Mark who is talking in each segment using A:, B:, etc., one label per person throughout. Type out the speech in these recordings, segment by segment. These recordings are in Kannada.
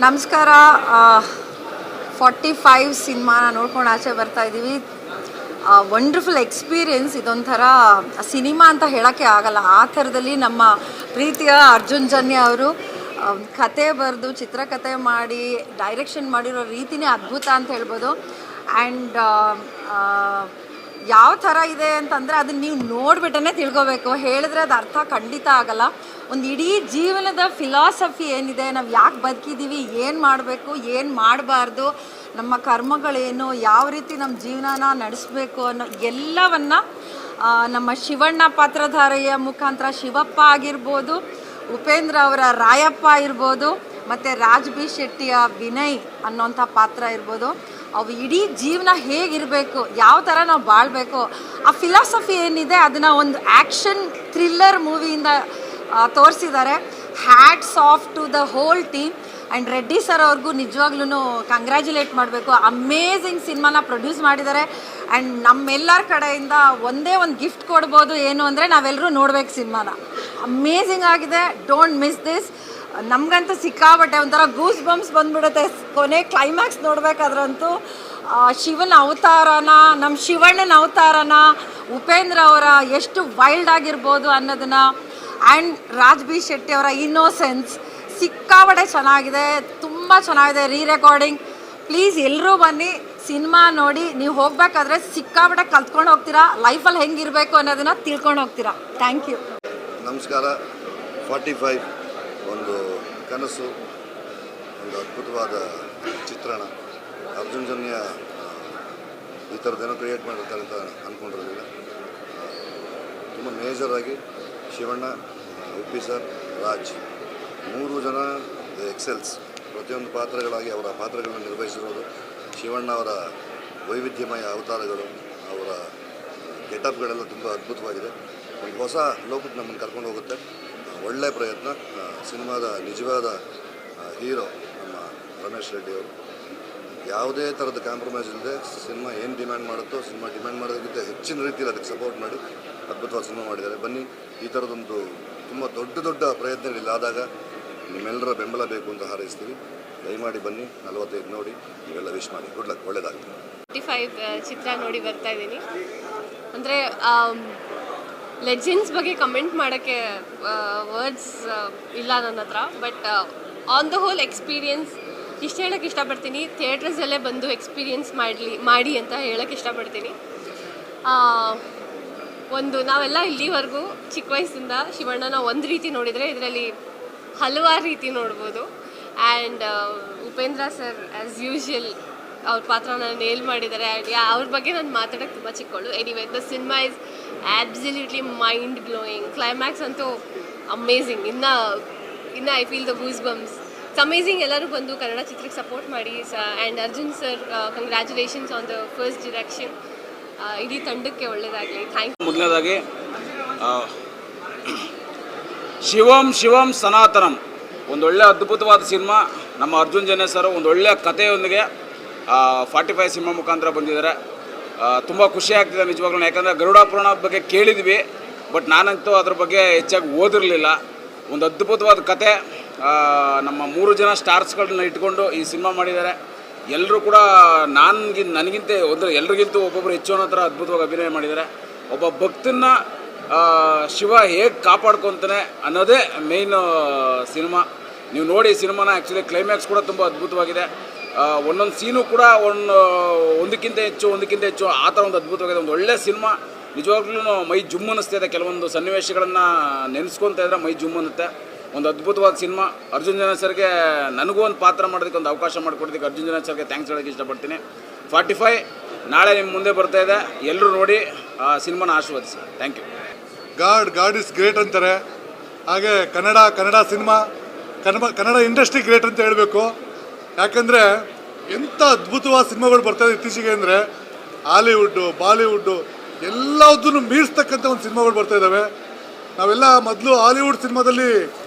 A: ನಮಸ್ಕಾರ. 45 ಸಿನಿಮಾನ ನೋಡ್ಕೊಂಡು ಆಚೆ ಬರ್ತಾ ಇದ್ದೀವಿ. Wonderful experience. ಇದೊಂಥರ ಸಿನಿಮಾ ಅಂತ ಹೇಳೋಕ್ಕೆ ಆಗಲ್ಲ. ಆ ಥರದಲ್ಲಿ ನಮ್ಮ ಪ್ರೀತಿಯ ಅರ್ಜುನ್ ಜನ್ಯ ಅವರು ಕತೆ ಬರೆದು ಚಿತ್ರಕಥೆ ಮಾಡಿ ಡೈರೆಕ್ಷನ್ ಮಾಡಿರೋ ರೀತಿನೇ ಅದ್ಭುತ ಅಂತ ಹೇಳ್ಬೋದು. ಆ್ಯಂಡ್ ಯಾವ ಥರ ಇದೆ ಅಂತಂದರೆ ಅದನ್ನು ನೀವು ನೋಡಿಬಿಟ್ಟೇ ತಿಳ್ಕೊಬೇಕು. ಹೇಳಿದ್ರೆ ಅದು ಅರ್ಥ ಖಂಡಿತ ಆಗಲ್ಲ. ಒಂದು ಇಡೀ ಜೀವನದ ಫಿಲಾಸಫಿ ಏನಿದೆ, ನಾವು ಯಾಕೆ ಬದುಕಿದ್ದೀವಿ, ಏನು ಮಾಡಬೇಕು, ಏನು ಮಾಡಬಾರ್ದು, ನಮ್ಮ ಕರ್ಮಗಳೇನು, ಯಾವ ರೀತಿ ನಮ್ಮ ಜೀವನನ ನಡೆಸಬೇಕು ಅನ್ನೋ ಎಲ್ಲವನ್ನು ನಮ್ಮ ಶಿವಣ್ಣ ಪಾತ್ರಧಾರೆಯ ಮುಖಾಂತರ ಶಿವಪ್ಪ ಆಗಿರ್ಬೋದು, ಉಪೇಂದ್ರ ಅವರ ರಾಯಪ್ಪ ಇರ್ಬೋದು, ಮತ್ತು ರಾಜ್ ಬಿ ಶೆಟ್ಟಿಯ ವಿನಯ್ ಅನ್ನೋಂಥ ಪಾತ್ರ ಇರ್ಬೋದು, ಅವು ಇಡೀ ಜೀವನ ಹೇಗಿರಬೇಕು, ಯಾವ ಥರ ನಾವು ಬಾಳಬೇಕು, ಆ ಫಿಲಾಸಫಿ ಏನಿದೆ ಅದನ್ನು ಒಂದು ಆ್ಯಕ್ಷನ್ ಥ್ರಿಲ್ಲರ್ ಮೂವಿಯಿಂದ ತೋರಿಸಿದ್ದಾರೆ. Hats off to the whole team. And Reddy sir ಅವ್ರಿಗೂ ನಿಜವಾಗ್ಲೂ ಕಂಗ್ರ್ಯಾಚುಲೇಟ್ ಮಾಡಬೇಕು. ಅಮೇಝಿಂಗ್ ಸಿನಿಮಾನ ಪ್ರೊಡ್ಯೂಸ್ ಮಾಡಿದ್ದಾರೆ. ಆ್ಯಂಡ್ ನಮ್ಮೆಲ್ಲರ ಕಡೆಯಿಂದ ಒಂದೇ ಒಂದು ಗಿಫ್ಟ್ ಕೊಡ್ಬೋದು, ಏನು ಅಂದರೆ ನಾವೆಲ್ಲರೂ ನೋಡ್ಬೇಕು ಸಿನಿಮಾನ. ಅಮೇಝಿಂಗ್ ಆಗಿದೆ. Don't miss this. ನಮಗಂತೂ ಸಿಕ್ಕಾಬಟ್ಟೆ ಒಂಥರ ಗೂಸ್ ಬಂಪ್ಸ್ ಬಂದ್ಬಿಡುತ್ತೆ ಕೊನೆ ಕ್ಲೈಮ್ಯಾಕ್ಸ್ ನೋಡಬೇಕಾದ್ರಂತೂ. ಶಿವನ ಅವತಾರನ, ನಮ್ಮ ಶಿವಣ್ಣನ ಅವತಾರನ, ಉಪೇಂದ್ರ ಅವರ ಎಷ್ಟು ವೈಲ್ಡ್ ಆಗಿರ್ಬೋದು ಅನ್ನೋದನ್ನು, ಆ್ಯಂಡ್ ರಾಜ್ ಬಿ ಶೆಟ್ಟಿ ಅವರ ಇನ್ನೋಸೆನ್ಸ್ ಸಿಕ್ಕಾಬಟ್ಟೆ ಚೆನ್ನಾಗಿದೆ. ತುಂಬ ಚೆನ್ನಾಗಿದೆ. ರೆಕಾರ್ಡಿಂಗ್. ಪ್ಲೀಸ್ ಎಲ್ಲರೂ ಬನ್ನಿ, ಸಿನಿಮಾ ನೋಡಿ. ನೀವು ಹೋಗಬೇಕಾದ್ರೆ ಸಿಕ್ಕಾಬಟ್ಟೆ ಕಲ್ತ್ಕೊಂಡು ಹೋಗ್ತೀರಾ. ಲೈಫಲ್ಲಿ ಹೆಂಗಿರಬೇಕು ಅನ್ನೋದನ್ನು ತಿಳ್ಕೊಂಡು ಹೋಗ್ತೀರಾ. Thank you.
B: ನಮಸ್ಕಾರ. 45 ಒಂದು ಕನಸು, ಒಂದು ಅದ್ಭುತವಾದ ಚಿತ್ರಣ. ಅರ್ಜುನ್ ಜನ್ಯ ಈ ಥರದ್ದೇನೋ ಕ್ರಿಯೇಟ್ ಮಾಡಿರ್ತಾರೆ ಅಂತ ಅಂದ್ಕೊಂಡಿರಲಿಲ್ಲ. ತುಂಬ ಮೇಜರಾಗಿ ಶಿವಣ್ಣ, ಉಪ್ಪಿ ಸರ್, ರಾಜ್ 3 ಜನ ಎಕ್ಸೆಲ್ಸ್. ಪ್ರತಿಯೊಂದು ಪಾತ್ರಗಳಾಗಿ ಅವರ ಪಾತ್ರಗಳನ್ನು ನಿರ್ವಹಿಸಿರೋದು. ಶಿವಣ್ಣ ಅವರ ವೈವಿಧ್ಯಮಯ ಅವತಾರಗಳು, ಅವರ ಗೆಟಪ್ಗಳೆಲ್ಲ ತುಂಬ ಅದ್ಭುತವಾಗಿದೆ. ಒಂದು ಹೊಸ ಲೋಕಕ್ಕೆ ನಮ್ಮನ್ನು ಕರ್ಕೊಂಡು ಹೋಗುತ್ತೆ. ಒಳ್ಳೆಯ ಪ್ರಯತ್ನ. ಸಿನಿಮಾದ ನಿಜವಾದ ಹೀರೋ ನಮ್ಮ ರಮೇಶ್ ರೆಡ್ಡಿ ಅವರು. ಯಾವುದೇ ಥರದ ಕಾಂಪ್ರಮೈಸ್ ಇಲ್ಲದೆ ಸಿನಿಮಾ ಏನು ಡಿಮ್ಯಾಂಡ್ ಮಾಡುತ್ತೋ, ಸಿನಿಮಾ ಡಿಮ್ಯಾಂಡ್ ಮಾಡೋದಕ್ಕಿಂತ ಹೆಚ್ಚಿನ ರೀತಿಯಲ್ಲಿ ಅದಕ್ಕೆ ಸಪೋರ್ಟ್ ಮಾಡಿ ಅದ್ಭುತವಾದ ಸಿನಿಮಾ ಮಾಡಿದ್ದಾರೆ. ಬನ್ನಿ, ಈ ಥರದೊಂದು ತುಂಬ ದೊಡ್ಡ ಪ್ರಯತ್ನಗಳಿಲ್ಲಾದಾಗ ನಿಮ್ಮೆಲ್ಲರ ಬೆಂಬಲ ಬೇಕು ಅಂತ ಹಾರೈಸ್ತೀವಿ. ದಯಮಾಡಿ ಬನ್ನಿ, 45 ನೋಡಿ, ನೀವೆಲ್ಲ ವಿಶ್ ಮಾಡಿ. ಗುಡ್ ಲಕ್, ಒಳ್ಳೆಯದಾಗಲಿ.
C: 45 ಚಿತ್ರ ನೋಡಿ ಬರ್ತಾ ಇದ್ದೀನಿ. ಅಂದರೆ ಲೆಜೆಂಡ್ಸ್ ಬಗ್ಗೆ ಕಮೆಂಟ್ ಮಾಡೋಕ್ಕೆ ವರ್ಡ್ಸ್ ಇಲ್ಲ ನನ್ನ ಹತ್ರ. But on the whole experience ಇಷ್ಟು ಹೇಳೋಕ್ಕೆ ಇಷ್ಟಪಡ್ತೀನಿ. ಥಿಯೇಟರ್ಸಲ್ಲೇ ಬಂದು ಎಕ್ಸ್ಪೀರಿಯನ್ಸ್ ಮಾಡಿ ಅಂತ ಹೇಳೋಕ್ಕೆ ಇಷ್ಟಪಡ್ತೀನಿ. ಒಂದು ನಾವೆಲ್ಲ ಇಲ್ಲಿವರೆಗೂ ಚಿಕ್ಕ ವಯಸ್ಸಿಂದ ಶಿವಣ್ಣನ ಒಂದು ರೀತಿ ನೋಡಿದರೆ ಇದರಲ್ಲಿ ಹಲವಾರು ರೀತಿ ನೋಡ್ಬೋದು. And Upendra sir as usual ಅವ್ರ ಪಾತ್ರನ ನೇಲ್ ಮಾಡಿದ್ದಾರೆ. ಆ್ಯಂಡ್ ಅವ್ರ ಬಗ್ಗೆ ನಾನು ಮಾತಾಡೋಕ್ಕೆ ತುಂಬ ಚಿಕ್ಕವಳು. Anyway, the cinema is absolutely mind blowing. Climax ಅಂತೂ ಅಮೇಝಿಂಗ್. ಇನ್ನು I feel the goose bumps. It's amazing. ಎಲ್ಲರೂ ಬಂದು ಕನ್ನಡ ಚಿತ್ರಕ್ಕೆ ಸಪೋರ್ಟ್ ಮಾಡಿ. And Arjun sir, congratulations on the first direction. ಇಡೀ ತಂಡಕ್ಕೆ ಒಳ್ಳೆಯದಾಗಲಿ. Thank you.
D: ಮೊದಲನೇದಾಗಿ ಶಿವಂ ಸನಾತನಂ ಒಂದೊಳ್ಳೆ ಅದ್ಭುತವಾದ ಸಿನಿಮಾ. ನಮ್ಮ ಅರ್ಜುನ್ ಜನ್ಯ ಸರ್ ಒಂದೊಳ್ಳೆ ಕಥೆಯೊಂದಿಗೆ 45 ಸಿನಿಮಾ ಮುಖಾಂತರ ಬಂದಿದ್ದಾರೆ. ತುಂಬ ಖುಷಿ ಆಗ್ತಿದೆ ನಿಜವಾಗ್ಲೂ. ಯಾಕಂದರೆ ಗರುಡ ಪುರಾಣ ಬಗ್ಗೆ ಕೇಳಿದ್ವಿ, ಬಟ್ ನಾನಂತೂ ಅದ್ರ ಬಗ್ಗೆ ಹೆಚ್ಚಾಗಿ ಓದಿರಲಿಲ್ಲ. ಒಂದು ಅದ್ಭುತವಾದ ಕತೆ. ನಮ್ಮ 3 ಜನ ಸ್ಟಾರ್ಸ್ಗಳನ್ನ ಇಟ್ಕೊಂಡು ಈ ಸಿನಿಮಾ ಮಾಡಿದ್ದಾರೆ. ಎಲ್ಲರೂ ಕೂಡ ನನಗಿಂತ ಎಲ್ರಿಗಿಂತೂ ಒಬ್ಬೊಬ್ಬರು ಹೆಚ್ಚು ಅನ್ನೋ ಥರ ಅದ್ಭುತವಾಗಿ ಅಭಿನಯ ಮಾಡಿದ್ದಾರೆ. ಒಬ್ಬ ಭಕ್ತನ್ನ ಶಿವ ಹೇಗೆ ಕಾಪಾಡ್ಕೊತಾನೆ ಅನ್ನೋದೇ ಮೇಯ್ನ್ ಸಿನಿಮಾ. ನೀವು ನೋಡಿ ಸಿನಿಮಾನ. ಆ್ಯಕ್ಚುಲಿ ಕ್ಲೈಮ್ಯಾಕ್ಸ್ ಕೂಡ ತುಂಬ ಅದ್ಭುತವಾಗಿದೆ. ಒಂದೊಂದು ಸೀನು ಕೂಡ ಒಂದಕ್ಕಿಂತ ಹೆಚ್ಚು ಆ ಥರ ಒಂದು ಅದ್ಭುತವಾಗಿದೆ. ಒಂದು ಒಳ್ಳೆಯ ಸಿನಿಮಾ. ನಿಜವಾಗ್ಲೂ ಮೈ ಜುಮ್ ಅನ್ನಿಸ್ತಿದೆ. ಕೆಲವೊಂದು ಸನ್ನಿವೇಶಗಳನ್ನು ನೆನೆಸ್ಕೊತಾ ಇದ್ದರೆ ಮೈ ಜುಮ್ ಅನ್ನುತ್ತೆ. ಒಂದು ಅದ್ಭುತವಾದ ಸಿನಿಮಾ. ಅರ್ಜುನ್ ಜನ್ಯ ಸರ್ಗೆ ನನಗೂ ಒಂದು ಪಾತ್ರ ಮಾಡೋದಕ್ಕೆ ಒಂದು ಅವಕಾಶ ಮಾಡಿಕೊಡೋದಕ್ಕೆ ಅರ್ಜುನ್ ಜನ್ಯ ಸರ್ಗೆ ಥ್ಯಾಂಕ್ಸ್ ಹೇಳೋಕ್ಕೆ ಇಷ್ಟಪಡ್ತೀನಿ. 45 ನಾಳೆ ನಿಮ್ಮ ಮುಂದೆ ಬರ್ತಾ ಇದೆ. ಎಲ್ಲರೂ ನೋಡಿ ಸಿನಿಮಾನ ಆಶೀರ್ವದಿಸಿ. Thank you.
E: God is great ಅಂತಾರೆ. ಹಾಗೆ Kannada cinema, Kannada industry great ಅಂತ ಹೇಳಬೇಕು. ಯಾಕಂದರೆ ಎಂಥ ಅದ್ಭುತವಾದ ಸಿನಿಮಾಗಳು ಬರ್ತಾಯಿದೆ ಇತ್ತೀಚೆಗೆ. ಅಂದರೆ ಹಾಲಿವುಡ್ಡು, ಬಾಲಿವುಡ್ಡು ಎಲ್ಲದನ್ನು ಮೀರಿಸ್ತಕ್ಕಂಥ ಒಂದು ಸಿನಿಮಾಗಳು ಬರ್ತಾಯಿದ್ದಾವೆ. ನಾವೆಲ್ಲ ಮೊದಲು ಹಾಲಿವುಡ್ ಸಿನಿಮಾದಲ್ಲಿ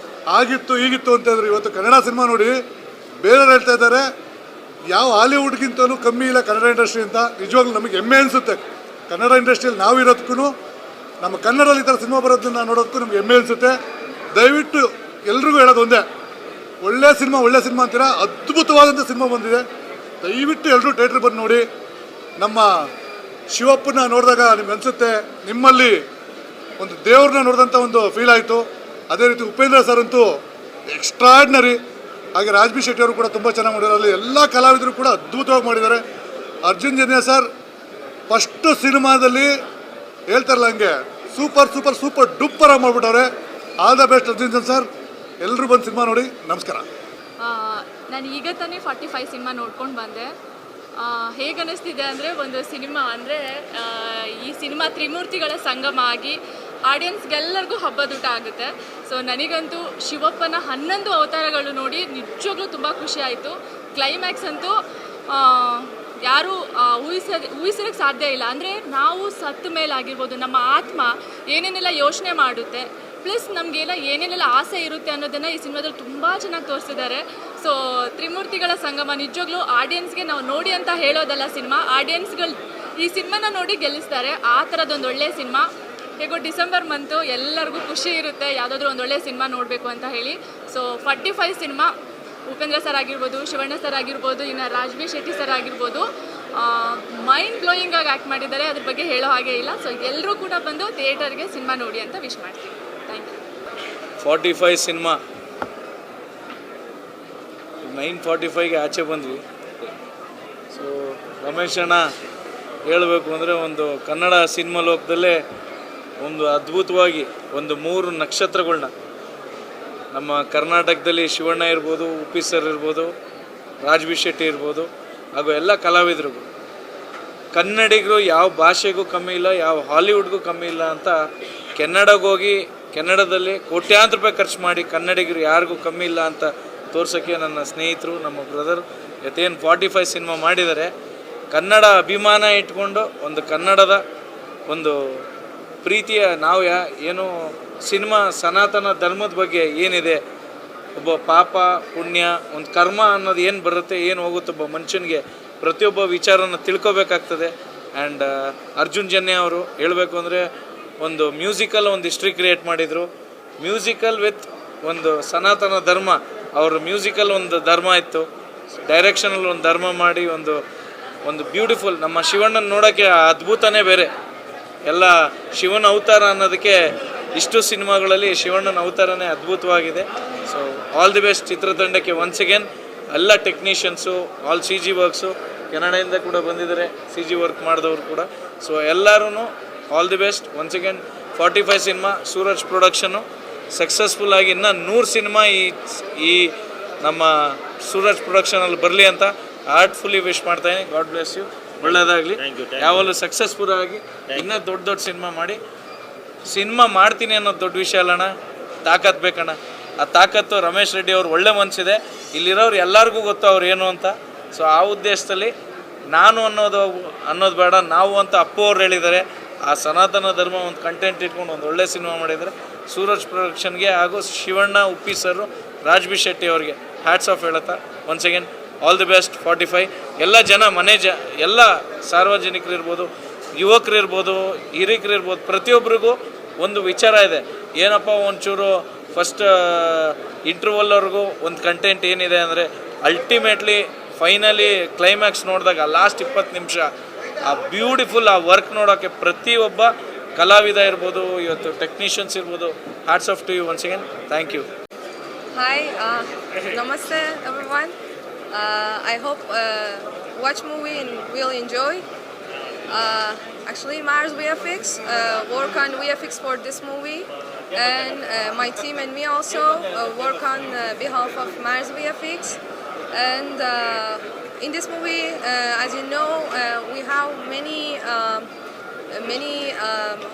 E: ಆಗಿತ್ತು ಈಗಿತ್ತು ಅಂತ ಹೇಳಿದ್ರು. ಇವತ್ತು ಕನ್ನಡ ಸಿನಿಮಾ ನೋಡಿ ಬೇರೆಯವ್ರು ಹೇಳ್ತಾ ಇದ್ದಾರೆ ಯಾವ ಹಾಲಿವುಡ್ಗಿಂತಲೂ ಕಮ್ಮಿ ಇಲ್ಲ ಕನ್ನಡ ಇಂಡಸ್ಟ್ರಿ ಅಂತ. ನಿಜವಾಗ್ಲೂ ನಮಗೆ ಹೆಮ್ಮೆ ಅನಿಸುತ್ತೆ. ಕನ್ನಡ ಇಂಡಸ್ಟ್ರಿಯಲ್ಲಿ ನಾವಿರೋದಕ್ಕೂ, ನಮ್ಮ ಕನ್ನಡದಲ್ಲಿ ಈ ಥರ ಸಿನಿಮಾ ಬರೋದನ್ನ ನೋಡೋದಕ್ಕೂ ನಮ್ಗೆ ಹೆಮ್ಮೆ ಅನಿಸುತ್ತೆ. ದಯವಿಟ್ಟು ಎಲ್ರಿಗೂ ಹೇಳೋದು ಒಂದೇ, ಒಳ್ಳೆ ಸಿನಿಮಾ ಅಂತೀರಾ, ಅದ್ಭುತವಾದಂಥ ಸಿನಿಮಾ ಬಂದಿದೆ. ದಯವಿಟ್ಟು ಎಲ್ಲರೂ ಥಿಯೇಟ್ರಿಗೆ ಬಂದು ನೋಡಿ. ನಮ್ಮ ಶಿವಪ್ಪನ ನೋಡಿದಾಗ ನಿಮ್ಗೆ ಅನಿಸುತ್ತೆ ನಿಮ್ಮಲ್ಲಿ ಒಂದು ದೇವ್ರನ್ನ ನೋಡಿದಂಥ ಒಂದು ಫೀಲ್ ಆಯಿತು. ಅದೇ ರೀತಿ ಉಪೇಂದ್ರ ಸರ್ ಅಂತೂ ಎಕ್ಸ್ಟ್ರಾರ್ಡ್ನರಿ. ಹಾಗೆ ರಾಜ್ಬಿ ಶೆಟ್ಟಿ ಅವರು ಕೂಡ ತುಂಬ ಚೆನ್ನಾಗಿ ಮಾಡಿದ್ದಾರೆ. ಅಲ್ಲಿ ಎಲ್ಲ ಕಲಾವಿದರು ಕೂಡ ಅದ್ಭುತವಾಗಿ ಮಾಡಿದ್ದಾರೆ. ಅರ್ಜುನ್ ಜನ್ಯ ಸರ್ ಫಸ್ಟು ಸಿನಿಮಾದಲ್ಲಿ ಹೇಳ್ತಾರಲ್ಲ ಹಂಗೆ ಸೂಪರ್ ಡೂಪರಾಗಿ ಮಾಡಿಬಿಟ್ಟವ್ರೆ. All the best Arjun Janya sir. ಎಲ್ಲರೂ ಬಂದು ಸಿನಿಮಾ ನೋಡಿ. ನಮಸ್ಕಾರ.
F: ನಾನು ಈಗ ತಾನೇ 45 ಸಿನಿಮಾ ನೋಡ್ಕೊಂಡು ಬಂದೆ. ಹೇಗೆ ಅನ್ನಿಸ್ತಿದೆ ಅಂದರೆ, ಒಂದು ಸಿನಿಮಾ ಅಂದರೆ ಈ ಸಿನಿಮಾ ತ್ರಿಮೂರ್ತಿಗಳ ಸಂಗಮ ಆಗಿ ಆಡಿಯನ್ಸ್ಗೆಲ್ಲರಿಗೂ ಹಬ್ಬದೂಟ ಆಗುತ್ತೆ. ಸೊ ನನಗಂತೂ ಶಿವಪ್ಪನ 11 ಅವತಾರಗಳು ನೋಡಿ ನಿಜವಾಗ್ಲೂ ತುಂಬ ಖುಷಿ ಆಯಿತು. ಕ್ಲೈಮ್ಯಾಕ್ಸ್ ಅಂತೂ ಯಾರೂ ಊಹಿಸೋಕ್ಕೆ ಸಾಧ್ಯ ಇಲ್ಲ. ಅಂದರೆ ನಾವು ಸತ್ತ ಮೇಲಾಗಿರ್ಬೋದು, ನಮ್ಮ ಆತ್ಮ ಏನೇನೆಲ್ಲ ಯೋಚನೆ ಮಾಡುತ್ತೆ, ಪ್ಲಸ್ ನಮಗೆಲ್ಲ ಏನೇನೆಲ್ಲ ಆಸೆ ಇರುತ್ತೆ ಅನ್ನೋದನ್ನು ಈ ಸಿನಿಮಾದಲ್ಲಿ ತುಂಬ ಚೆನ್ನಾಗಿ ತೋರಿಸಿದ್ದಾರೆ. ಸೊ ತ್ರಿಮೂರ್ತಿಗಳ ಸಂಗಮ ನಿಜವಾಗ್ಲೂ ಆಡಿಯನ್ಸ್ಗೆ ನಾವು ನೋಡಿ ಅಂತ ಹೇಳೋದಲ್ಲ, ಸಿನಿಮಾ ಆಡಿಯನ್ಸ್ಗಳು ಈ ಸಿನಿಮಾನ ನೋಡಿ ಗೆಲ್ಲಿಸ್ತಾರೆ. ಆ ಥರದೊಂದು ಒಳ್ಳೆಯ ಸಿನಿಮಾ. ಹೇಗೋ ಡಿಸೆಂಬರ್ ಮಂತು ಎಲ್ಲರಿಗೂ ಖುಷಿ ಇರುತ್ತೆ ಯಾವುದಾದ್ರೂ ಒಂದು ಒಳ್ಳೆಯ ಸಿನಿಮಾ ನೋಡಬೇಕು ಅಂತ ಹೇಳಿ. ಸೊ 45 ಸಿನಿಮಾ, ಉಪೇಂದ್ರ ಸರ್ ಆಗಿರ್ಬೋದು, ಶಿವಣ್ಣ ಸರ್ ಆಗಿರ್ಬೋದು, ಇನ್ನು ರಾಜ್ಬಿ ಶೆಟ್ಟಿ ಸರ್ ಆಗಿರ್ಬೋದು, ಮೈಂಡ್ ಬ್ಲೋಯಿಂಗ್ ಆಗಿ ಆ್ಯಕ್ಟ್ ಮಾಡಿದ್ದಾರೆ. ಅದ್ರ ಬಗ್ಗೆ ಹೇಳೋ ಹಾಗೆ ಇಲ್ಲ. ಸೊ ಎಲ್ಲರೂ ಕೂಡ ಬಂದು ಥಿಯೇಟರ್ಗೆ ಸಿನಿಮಾ ನೋಡಿ ಅಂತ ವಿಶ್ ಮಾಡ್ತೀವಿ. Thank you.
G: 45 ಸಿನಿಮಾ 9:45ಗೆ ಆಚೆ ಬಂದ್ವಿ. ಸೊ ರಮೇಶ್ ಅಣ್ಣ ಹೇಳಬೇಕು ಅಂದರೆ, ಒಂದು ಕನ್ನಡ ಸಿನಿಮಾ ಲೋಕದಲ್ಲೇ ಒಂದು ಅದ್ಭುತವಾಗಿ ಒಂದು 3 ನಕ್ಷತ್ರಗಳನ್ನ ನಮ್ಮ ಕರ್ನಾಟಕದಲ್ಲಿ ಶಿವಣ್ಣ ಇರ್ಬೋದು, ಉಪಿ ಸರ್ ಇರ್ಬೋದು, ರಾಜ್ಬಿ ಶೆಟ್ಟಿ ಇರ್ಬೋದು, ಹಾಗೂ ಎಲ್ಲ ಕಲಾವಿದರು, ಕನ್ನಡಿಗರು ಯಾವ ಭಾಷೆಗೂ ಕಮ್ಮಿ ಇಲ್ಲ, ಯಾವ ಹಾಲಿವುಡ್ಗೂ ಕಮ್ಮಿ ಇಲ್ಲ ಅಂತ ಕೆನಡಾಗೆ ಹೋಗಿ ಕೆನಡಾದಲ್ಲಿ ಕೋಟ್ಯಾಂತರ ರೂಪಾಯಿ ಖರ್ಚು ಮಾಡಿ ಕನ್ನಡಿಗರು ಯಾರಿಗೂ ಕಮ್ಮಿ ಇಲ್ಲ ಅಂತ ತೋರ್ಸೋಕ್ಕೆ ನನ್ನ ಸ್ನೇಹಿತರು, ನಮ್ಮ ಬ್ರದರ್ ಇವತ್ತೇನು 45 ಸಿನಿಮಾ ಮಾಡಿದ್ದಾರೆ. ಕನ್ನಡ ಅಭಿಮಾನ ಇಟ್ಕೊಂಡು ಒಂದು ಕನ್ನಡದ ಒಂದು ಪ್ರೀತಿಯ ನಾವು ಏನು ಸಿನಿಮಾ ಸನಾತನ ಧರ್ಮದ ಬಗ್ಗೆ ಏನಿದೆ, ಒಬ್ಬ ಪಾಪ ಪುಣ್ಯ ಒಂದು ಕರ್ಮ ಅನ್ನೋದು ಏನು ಬರುತ್ತೆ, ಏನು ಹೋಗುತ್ತೆ ಒಬ್ಬ ಮನುಷ್ಯನಿಗೆ, ಪ್ರತಿಯೊಬ್ಬ ವಿಚಾರನ ತಿಳ್ಕೊಬೇಕಾಗ್ತದೆ. ಆ್ಯಂಡ್ ಅರ್ಜುನ್ ಜನ್ಯ ಅವರು ಹೇಳಬೇಕು ಅಂದರೆ ಒಂದು ಮ್ಯೂಸಿಕಲ್ ಒಂದು ಹಿಸ್ಟ್ರಿ ಕ್ರಿಯೇಟ್ ಮಾಡಿದರು. ಮ್ಯೂಸಿಕಲ್ ವಿತ್ ಒಂದು ಸನಾತನ ಧರ್ಮ, ಅವ್ರ ಮ್ಯೂಸಿಕಲ್ ಒಂದು ಧರ್ಮ ಇತ್ತು, ಡೈರೆಕ್ಷನಲ್ಲಿ ಒಂದು ಧರ್ಮ ಮಾಡಿ ಒಂದು ಬ್ಯೂಟಿಫುಲ್. ನಮ್ಮ ಶಿವಣ್ಣನ ನೋಡೋಕ್ಕೆ ಅದ್ಭುತನೇ ಬೇರೆ. ಎಲ್ಲ ಶಿವನ ಅವತಾರ ಅನ್ನೋದಕ್ಕೆ ಇಷ್ಟು ಸಿನಿಮಾಗಳಲ್ಲಿ ಶಿವಣ್ಣನ ಅವತಾರನೇ ಅದ್ಭುತವಾಗಿದೆ. ಸೊ ಆಲ್ ದಿ ಬೆಸ್ಟ್ ಚಿತ್ರತಂಡಕ್ಕೆ ಒನ್ಸ್ ಅಗೇನ್. ಎಲ್ಲ ಟೆಕ್ನಿಷಿಯನ್ಸು, ಆಲ್ CG ವರ್ಕ್ಸು, ಕೆನಡಾದಿಂದ ಕೂಡ ಬಂದಿದ್ದಾರೆ CG ವರ್ಕ್ ಮಾಡಿದವರು ಕೂಡ. ಸೊ ಎಲ್ಲರೂ all the best once again. 45 cinema Suraj ಪ್ರೊಡಕ್ಷನ್ನು ಸಕ್ಸಸ್ಫುಲ್ಲಾಗಿ ಇನ್ನೂ 100 ಸಿನಿಮಾ ಈ ನಮ್ಮ ಸೂರಜ್ ಪ್ರೊಡಕ್ಷನಲ್ಲಿ ಬರಲಿ ಅಂತ ಹಾರ್ಟ್ಫುಲ್ಲಿ ವಿಶ್ ಮಾಡ್ತಾಯಿದ್ದೀನಿ. God bless you. ಒಳ್ಳೆಯದಾಗಲಿ. ಯಾವಾಗಲೂ ಸಕ್ಸಸ್ಫುಲ್ ಆಗಿ ಇನ್ನೂ ದೊಡ್ಡ ಸಿನಿಮಾ ಮಾಡಿ. ಸಿನಿಮಾ ಮಾಡ್ತೀನಿ ಅನ್ನೋದು ದೊಡ್ಡ ವಿಷಯ ಅಲ್ಲಣ್ಣ, ತಾಕತ್ತು ಬೇಕಣ್ಣ. ಆ ತಾಕತ್ತು ರಮೇಶ್ ರೆಡ್ಡಿ ಅವ್ರು ಒಳ್ಳೆ ಮನಸ್ಸಿದೆ. ಇಲ್ಲಿರೋರು ಎಲ್ಲರಿಗೂ ಗೊತ್ತು ಅವ್ರು ಏನು ಅಂತ. ಸೊ ಆ ಉದ್ದೇಶದಲ್ಲಿ ನಾನು ಅನ್ನೋದು ಬೇಡ, ನಾವು ಅಂತ ಅಪ್ಪು ಅವ್ರು ಹೇಳಿದ್ದಾರೆ. ಆ ಸನಾತನ ಧರ್ಮ ಒಂದು ಕಂಟೆಂಟ್ ಇಟ್ಕೊಂಡು ಒಂದು ಒಳ್ಳೆ ಸಿನಿಮಾ ಮಾಡಿದರೆ ಸೂರಜ್ ಪ್ರೊಡಕ್ಷನ್ಗೆ ಹಾಗೂ ಶಿವಣ್ಣ, ಉಪ್ಪಿ ಸರು, ರಾಜ್ಬಿ ಶೆಟ್ಟಿ ಅವ್ರಿಗೆ ಹ್ಯಾಟ್ಸ್ ಆಫ್ ಹೇಳುತ್ತಾ once again all the best. 45 ಎಲ್ಲ ಜನ ಎಲ್ಲ ಸಾರ್ವಜನಿಕರು ಇರ್ಬೋದು, ಯುವಕರು ಇರ್ಬೋದು, ಹಿರಿಕರು ಇರ್ಬೋದು, ಪ್ರತಿಯೊಬ್ಬರಿಗೂ ಒಂದು ವಿಚಾರ ಇದೆ. ಏನಪ್ಪ ಒಂಚೂರು ಫಸ್ಟ್ ಇಂಟರ್ವಲ್ವರೆಗೂ ಒಂದು ಕಂಟೆಂಟ್ ಏನಿದೆ ಅಂದರೆ, ಅಲ್ಟಿಮೇಟ್ಲಿ ಫೈನಲಿ ಕ್ಲೈಮ್ಯಾಕ್ಸ್ ನೋಡಿದಾಗ ಲಾಸ್ಟ್ 20 ನಿಮಿಷ ಆ ಬ್ಯೂಟಿಫುಲ್ ಆ ವರ್ಕ್ ನೋಡೋಕ್ಕೆ ಪ್ರತಿಯೊಬ್ಬ ಕಲಾವಿದ ಇರ್ಬೋದು, ಇವತ್ತು ಟೆಕ್ನಿಷಿಯನ್ಸ್ ಇರ್ಬೋದು, hats off to you once again. Thank you.
H: Hi, namaste everyone. I hope watch movie and will enjoy. Actually, Mars VFX work on VFX for this movie, and my team and me also work on behalf of Mars VFX. And in this movie, as you know, we have many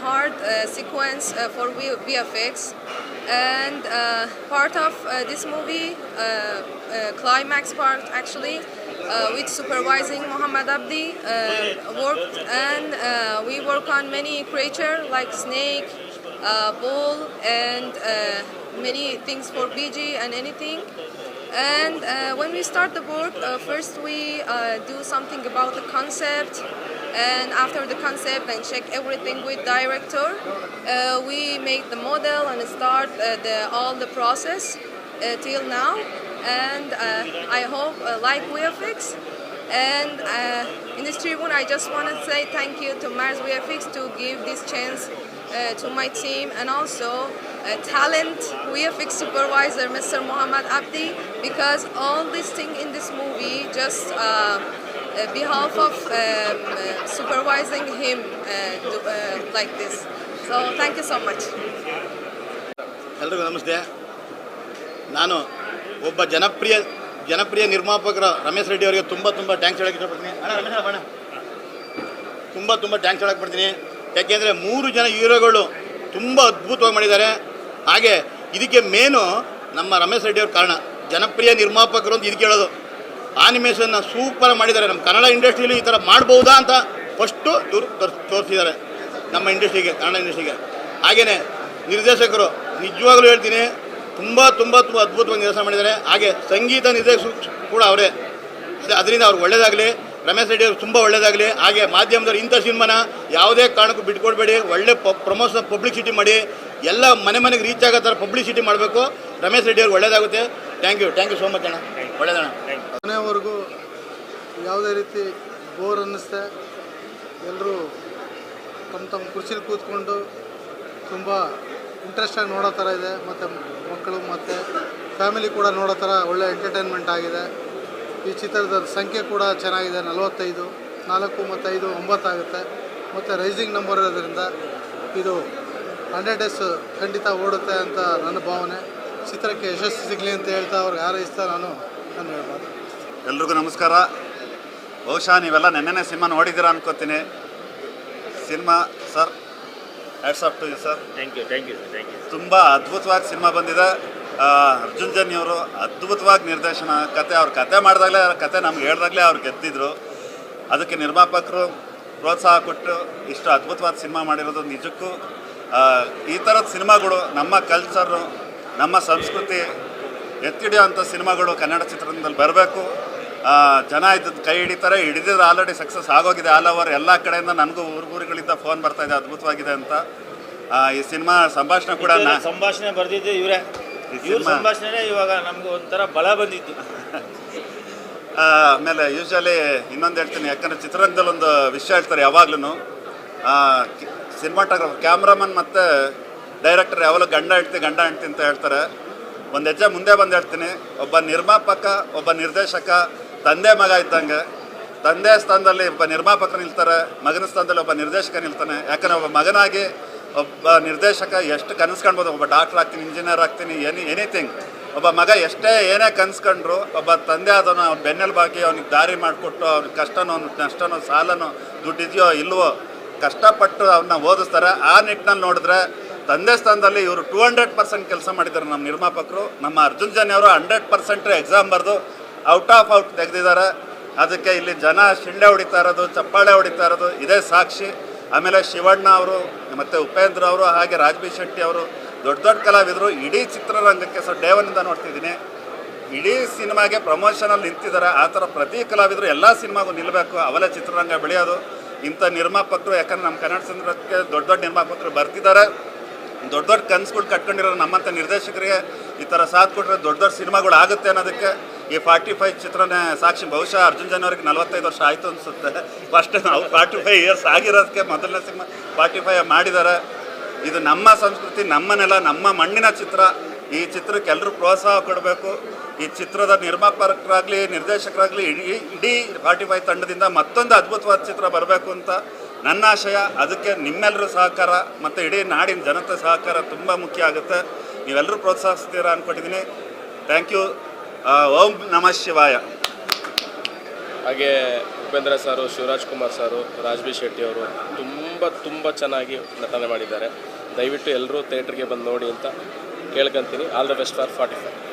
H: hard sequence for VFX. And part of this movie, climax part actually, with supervising Muhammad Abdi worked, and we work on many creature like snake, bull, and many things for BG and anything. And when we start the work, first we do something about the concept, and after the concept and check everything with director, we make the model and start all the process till now. and I hope like VFX. And in this tribune, I just want to say thank you to Mars VFX to give this chance to my team, and also talent VFX supervisor Mr. Muhammad Abdi, because all this thing in this movie just behalf of supervising him like this. So thank you so much.
I: ಎಲ್ರಿಗೂ ನಮಸ್ತೆ. ನಾನು ಒಬ್ಬ ಜನಪ್ರಿಯ ನಿರ್ಮಾಪಕರ ರಮೇಶ್ ರೆಡ್ಡಿ ಅವರಿಗೆ ತುಂಬ ಟ್ಯಾಂಕ್ಸ್ ಹೇಳಕ್ಕೆ ಇಷ್ಟಪಡ್ತೀನಿ. ತುಂಬ ಟ್ಯಾಂಕ್ಸ್ ಹೇಳಕ್ಕೆ ಪಡ್ತೀನಿ. ಯಾಕೆಂದರೆ 3 ಜನ ಹೀರೋಗಳು ತುಂಬ ಅದ್ಭುತವಾಗಿ ಮಾಡಿದ್ದಾರೆ. ಹಾಗೆ ಇದಕ್ಕೆ ಮೇನು ನಮ್ಮ ರಮೇಶ್ ರೆಡ್ಡಿ ಅವ್ರ ಕಾರಣ. ಜನಪ್ರಿಯ ನಿರ್ಮಾಪಕರು ಅಂತ ಇದಕ್ಕೆ ಹೇಳೋದು. ಆನಿಮೇಷನ್ನ ಸೂಪರ್ ಮಾಡಿದ್ದಾರೆ. ನಮ್ಮ ಕನ್ನಡ ಇಂಡಸ್ಟ್ರಿಯಲ್ಲಿ ಈ ಥರ ಮಾಡ್ಬೋದಾ ಅಂತ ಫಸ್ಟು ಇವರು ತೋರಿಸಿದ್ದಾರೆ ನಮ್ಮ ಇಂಡಸ್ಟ್ರಿಗೆ, ಕನ್ನಡ ಇಂಡಸ್ಟ್ರಿಗೆ. ಹಾಗೆಯೇ ನಿರ್ದೇಶಕರು ನಿಜವಾಗ್ಲೂ ಹೇಳ್ತೀನಿ, ತುಂಬ ಅದ್ಭುತವಾಗಿ ನಿರ್ದೇಶನ ಮಾಡಿದ್ದಾರೆ. ಹಾಗೆ ಸಂಗೀತ ನಿರ್ದೇಶಕರು ಕೂಡ ಅವರೇ. ಅದರಿಂದ ಅವ್ರಿಗೆ ಒಳ್ಳೆಯದಾಗಲಿ, ರಮೇಶ್ ರೆಡ್ಡಿ ಅವರು ತುಂಬ ಒಳ್ಳೆಯದಾಗಲಿ. ಹಾಗೆ ಮಾಧ್ಯಮದವರು ಇಂಥ ಸಿನಿಮಾನ ಯಾವುದೇ ಕಾರಣಕ್ಕೂ ಬಿಟ್ಕೊಡ್ಬೇಡಿ. ಒಳ್ಳೆ ಪ್ರಮೋಷನ್ ಪಬ್ಲಿಸಿಟಿ ಮಾಡಿ, ಎಲ್ಲ ಮನೆಗೆ ರೀಚ್ ಆಗೋ ಥರ ಪಬ್ಲಿಸಿಟಿ ಮಾಡಬೇಕು. ರಮೇಶ್ ರೆಡ್ಡಿ ಅವ್ರಿಗೆ ಒಳ್ಳೆಯದಾಗುತ್ತೆ. ಥ್ಯಾಂಕ್ ಯು ಸೋ ಮಚ್ ಅಣ್ಣ, ಒಳ್ಳೆಯದಣ್ಣ.
J: ಕೊನೆಯವರೆಗೂ ಯಾವುದೇ ರೀತಿ ಬೋರ್ ಅನ್ನಿಸ್ದೆ ಎಲ್ಲರೂ ತಮ್ಮ ಕುರ್ಚಿಲಿ ಕೂತ್ಕೊಂಡು ತುಂಬ ಇಂಟ್ರೆಸ್ಟಾಗಿ ನೋಡೋ ಥರ ಇದೆ. ಮತ್ತು ಮಕ್ಕಳು ಮತ್ತು ಫ್ಯಾಮಿಲಿ ಕೂಡ ನೋಡೋ ಥರ ಒಳ್ಳೆ ಎಂಟರ್ಟೈನ್ಮೆಂಟ್ ಆಗಿದೆ. ಈ ಚಿತ್ರದ ಸಂಖ್ಯೆ ಕೂಡ ಚೆನ್ನಾಗಿದೆ. 45, 4 ಮತ್ತು 5 9 ಆಗುತ್ತೆ. ಮತ್ತು ರೈಸಿಂಗ್ ನಂಬರ್ ಇರೋದ್ರಿಂದ ಇದು 100 ಡೇಸ್ ಖಂಡಿತ ಓಡುತ್ತೆ ಅಂತ ನನ್ನ ಭಾವನೆ. ಚಿತ್ರಕ್ಕೆ ಯಶಸ್ಸು ಸಿಗಲಿ ಅಂತ ಹೇಳ್ತಾ ಅವ್ರಿಗೆ ಹಾರೈಸ್ತಾ ನಾನು ಹೇಳ್ಬೋದು.
K: ಎಲ್ರಿಗೂ ನಮಸ್ಕಾರ. ಬಹುಶಃ ನೀವೆಲ್ಲ ನೆನ್ನೆನೇ ಸಿನಿಮಾ ನೋಡಿದ್ದೀರಾ ಅನ್ಕೋತೀನಿ. Cinema sir, hats off to you sir. Thank you. ತುಂಬ ಅದ್ಭುತವಾಗಿ ಸಿನಿಮಾ ಬಂದಿದೆ. ಅರ್ಜುನ್ ಜನ್ಯ ಅವರು ಅದ್ಭುತವಾಗಿ ನಿರ್ದೇಶನ, ಅವ್ರ ಕತೆ ಮಾಡಿದಾಗಲೇ, ಕತೆ ನಮ್ಗೆ ಹೇಳ್ದಾಗಲೇ ಅವ್ರು ಗೆದ್ದಿದ್ರು. ಅದಕ್ಕೆ ನಿರ್ಮಾಪಕರು ಪ್ರೋತ್ಸಾಹ ಕೊಟ್ಟು ಇಷ್ಟು ಅದ್ಭುತವಾದ ಸಿನಿಮಾ ಮಾಡಿರೋದು ನಿಜಕ್ಕೂ. ಈ ಥರದ ಸಿನಿಮಾಗಳು ನಮ್ಮ ಕಲ್ಚರು, ನಮ್ಮ ಸಂಸ್ಕೃತಿ ಎತ್ತಿಡಿಯೋಂಥ ಸಿನಿಮಾಗಳು ಕನ್ನಡ ಚಿತ್ರರಂಗದಲ್ಲಿ ಬರಬೇಕು. ಜನ ಇದ್ದದ್ದು ಕೈ ಹಿಡಿತಾರೆ, ಹಿಡಿದಿದ್ರೆ ಆಲ್ರೆಡಿ ಸಕ್ಸಸ್ ಆಗೋಗಿದೆ. ಆಲ್ ಓವರ್ ಎಲ್ಲ ಕಡೆಯಿಂದ ನನಗೂ ಊರುಗಳಿಂದ ಫೋನ್ ಬರ್ತಾಯಿದೆ ಅದ್ಭುತವಾಗಿದೆ ಅಂತ. ಈ ಸಿನಿಮಾ ಸಂಭಾಷಣೆ ಕೂಡ
G: ಸಂಭಾಷಣೆ ಬರೆದಿದ್ದು ಇವರೇ. ಸಂಭಾಷಣೆ ಇವಾಗ ನಮ್ಗೆ ಒಂಥರ ಬಲ ಬಂದಿತ್ತು.
K: ಆಮೇಲೆ ಯೂಶ್ವಲಿ ಇನ್ನೊಂದು ಹೇಳ್ತೀನಿ, ಯಾಕಂದರೆ ಚಿತ್ರರಂಗದಲ್ಲಿ ಒಂದು ವಿಷಯ ಹೇಳ್ತಾರೆ ಯಾವಾಗ್ಲೂ. ಸಿನಿಮಾಟೋಗ್ರಾಫರ್, ಕ್ಯಾಮ್ರಾಮನ್ ಮತ್ತು ಡೈರೆಕ್ಟರ್ ಯಾವಾಗಲೂ ಗಂಡ ಹೆಂಡ್ತಿ ಅಂತ ಹೇಳ್ತಾರೆ. ಒಂದು ಹೆಜ್ಜೆ ಮುಂದೆ ಬಂದು ಹೇಳ್ತೀನಿ, ಒಬ್ಬ ನಿರ್ಮಾಪಕ, ಒಬ್ಬ ನಿರ್ದೇಶಕ ತಂದೆ ಮಗ ಇದ್ದಂಗೆ. ತಂದೆ ಸ್ಥಾನದಲ್ಲಿ ಒಬ್ಬ ನಿರ್ಮಾಪಕ ನಿಲ್ತಾರೆ, ಮಗನ ಸ್ಥಾನದಲ್ಲಿ ಒಬ್ಬ ನಿರ್ದೇಶಕ ನಿಲ್ತಾನೆ. ಯಾಕಂದರೆ ಒಬ್ಬ ಮಗನಾಗಿ ಒಬ್ಬ ನಿರ್ದೇಶಕ ಎಷ್ಟು ಕನಸು ಕಾಣ್ಬೋದು, ಒಬ್ಬ ಡಾಕ್ಟ್ರ್ ಆಗ್ತೀನಿ, ಇಂಜಿನಿಯರ್ ಆಗ್ತೀನಿ, ಎನಿಥಿಂಗ್. ಒಬ್ಬ ಮಗ ಎಷ್ಟೇ ಏನೇ ಕನ್ಸ್ಕೊಂಡ್ರು, ಒಬ್ಬ ತಂದೆ ಆದವನು ಅವ್ನ ಬೆನ್ನೆಲುಬಾಗಿ ಅವ್ನಿಗೆ ದಾರಿ ಮಾಡಿಕೊಟ್ಟು, ಅವ್ನಿಗೆ ಕಷ್ಟನೋ ನಷ್ಟನೋ ಸಾಲನೋ ದುಡ್ಡಿದೆಯೋ ಇಲ್ವೋ ಕಷ್ಟಪಟ್ಟು ಅವನ್ನ ಓದಿಸ್ತಾರೆ. ಆ ನಿಟ್ಟಿನಲ್ಲಿ ನೋಡಿದ್ರೆ ತಂದೆ ಸ್ಥಾನದಲ್ಲಿ ಇವರು 200% ಕೆಲಸ ಮಾಡಿದ್ದಾರೆ ನಮ್ಮ ನಿರ್ಮಾಪಕರು. ನಮ್ಮ ಅರ್ಜುನ್ ಜನ್ಯ ಅವರು 100% ಎಕ್ಸಾಮ್ ಬರೆದು ಔಟ್ ಆಫ್ ಔಟ್ ತೆಗೆದಿದ್ದಾರೆ. ಅದಕ್ಕೆ ಇಲ್ಲಿ ಜನ ಶಿಳ್ಳೆ ಹೊಡಿತಾ ಇರೋದು, ಚಪ್ಪಾಳೆ ಹೊಡಿತಾ ಇರೋದು ಇದೇ ಸಾಕ್ಷಿ. ಆಮೇಲೆ ಶಿವಣ್ಣ ಅವರು ಮತ್ತು ಉಪೇಂದ್ರ ಅವರು, ಹಾಗೆ ರಾಜ್ಬಿ ಶೆಟ್ಟಿ ಅವರು ದೊಡ್ಡ ಕಲಾವಿದರು. ಇಡೀ ಚಿತ್ರರಂಗಕ್ಕೆ ಡೇ ಒನ್ನಿಂದ ನೋಡ್ತಿದ್ದೀನಿ, ಇಡೀ ಸಿನಿಮಾಗೆ ಪ್ರಮೋಷನಲ್ಲಿ ನಿಂತಿದ್ದಾರೆ. ಆ ಥರ ಪ್ರತಿ ಕಲಾವಿದರು ಎಲ್ಲ ಸಿನಿಮಾಗೂ ನಿಲ್ಲಬೇಕು, ಅವಲೇ ಚಿತ್ರರಂಗ ಬೆಳೆಯೋದು. ಇಂಥ ನಿರ್ಮಾಪಕರು, ಯಾಕಂದರೆ ನಮ್ಮ ಕನ್ನಡ ಚಿತ್ರಕ್ಕೆ ದೊಡ್ಡ ನಿರ್ಮಾಪಕರು ಬರ್ತಿದ್ದಾರೆ. ದೊಡ್ಡ ಕನಸುಗಳು ಕಟ್ಕೊಂಡಿರೋ ನಮ್ಮಂಥ ನಿರ್ದೇಶಕರಿಗೆ ಈ ಥರ ಸಾಥ್ ಕೊಟ್ಟರೆ ದೊಡ್ಡ ಸಿನಿಮಾಗಳು ಆಗುತ್ತೆ ಅನ್ನೋದಕ್ಕೆ ಈ 45 ಚಿತ್ರನೇ ಸಾಕ್ಷಿ. ಬಹುಶಃ ಅರ್ಜುನ್ ಜನ್ಯ ಅವ್ರಿಗೆ 45 ವರ್ಷ ಆಯಿತು ಅನಿಸುತ್ತೆ. ಫಸ್ಟ್ ನಾವು 45 ಇಯರ್ಸ್ ಆಗಿರೋದಕ್ಕೆ ಮೊದಲನೇ ಸಿನಿಮಾ 45 ಮಾಡಿದ್ದಾರೆ. ಇದು ನಮ್ಮ ಸಂಸ್ಕೃತಿ, ನಮ್ಮ ನೆಲ, ನಮ್ಮ ಮಣ್ಣಿನ ಚಿತ್ರ. ಈ ಚಿತ್ರಕ್ಕೆ ಎಲ್ಲರೂ ಪ್ರೋತ್ಸಾಹ ಕೊಡಬೇಕು. ಈ ಚಿತ್ರದ ನಿರ್ಮಾಪಕರಾಗಲಿ ನಿರ್ದೇಶಕರಾಗಲಿ ಇಡೀ 45 ತಂಡದಿಂದ ಮತ್ತೊಂದು ಅದ್ಭುತವಾದ ಚಿತ್ರ ಬರಬೇಕು ಅಂತ ನನ್ನ ಆಶಯ. ಅದಕ್ಕೆ ನಿಮ್ಮೆಲ್ಲರ ಸಹಕಾರ ಮತ್ತು ಇಡೀ ನಾಡಿನ ಜನತೆ ಸಹಕಾರ ತುಂಬ ಮುಖ್ಯ ಆಗುತ್ತೆ. ನೀವೆಲ್ಲರೂ ಪ್ರೋತ್ಸಾಹಿಸ್ತೀರಾ ಅಂದ್ಕೊಂಡಿದ್ದೀನಿ. Thank you. ಓಂ ನಮಃ ಶಿವಾಯ.
L: ಹಾಗೆ ಉಪೇಂದ್ರ ಸಾರು, ಶಿವರಾಜ್ ಕುಮಾರ್ ಸಾರು, ರಾಜ್ಬಿ ಶೆಟ್ಟಿ ಅವರು ತುಂಬ ಚೆನ್ನಾಗಿ ನಟನೆ ಮಾಡಿದ್ದಾರೆ. ದಯವಿಟ್ಟು ಎಲ್ಲರೂ ಥಿಯೇಟ್ರಿಗೆ ಬಂದು ನೋಡಿ ಅಂತ ಕೇಳ್ಕೊತೀನಿ. All the best for 45.